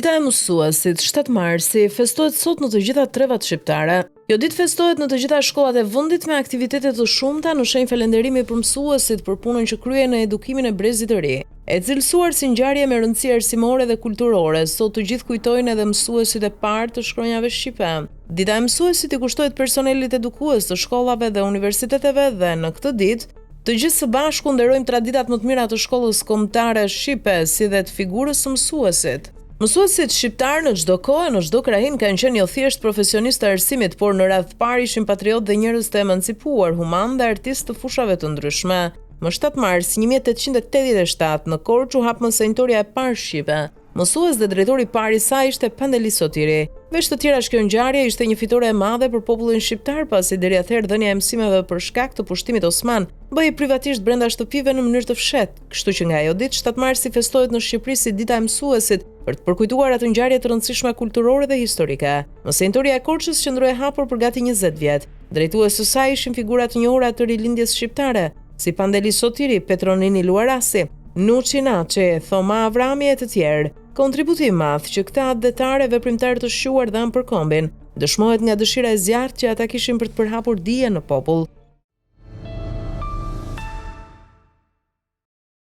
Dita e mësuesit, 7 marsi, festohet sot në të gjitha trevat shqiptare. Kjo ditë festohet në të gjitha shkollat e vendit me aktivitete të shumta në shenjë falënderimi për mësuesit për punën që kryen në edukimin e brezit të ri. E cilësuar si ngjarje me rëndësi arsimore dhe kulturore, sot të gjithë kujtojnë edhe mësuesit e parë të shkronjave shqipe. Dita e mësuesit i kushtohet personelit edukues të shkollave dhe universiteteve dhe në këtë ditë të gjithë së bashku nderojmë traditat më të mira të shkollës kombëtare shqipe, si dhe të figurës së mësuesit. Mësuesit shqiptar në çdo kohë, në çdo krahin kanë qenë jo thjesht profesionistë të arsimit, por në radh të parë ishin patriotë dhe njerëz të emancipuar, human dhe artistë të fushave të ndryshme. Më 7 mars 1887 në Korçë u hap mësejtoria e parë shqipe. Mësues dhe drejtori i parë i saj ishte Pandeli Sotiri. Veç të tjerash, kjo ngjarje ishte një fitore e madhe për popullin shqiptar, pasi deri atëherë dhënia e mësimeve për shkak të pushtimit osman bëhej privatisht brenda shtëpive në mënyrë të fshehtë, kështu që nga ajo ditë 7 marsi festohet në Shqipëri si dita e mësuesit për të përkujtuar atë ngjarje të rëndësishme kulturore dhe historike. Mësejtoria e Korçës qëndroi e hapur për gati 20 vjet. Drejtues së saj ishin figura të njohura të rilindjes shqiptare, si Pandeli Sotiri, Petronini Luarasi, Nuçi Naçi, Thoma Avrami e të tjerë. Kontributi i madh që këta adhetare veprimtar të shquar dhanë për kombin, dëshmohet nga dëshira e zjarrt që ata kishin për të përhapur dije në popull.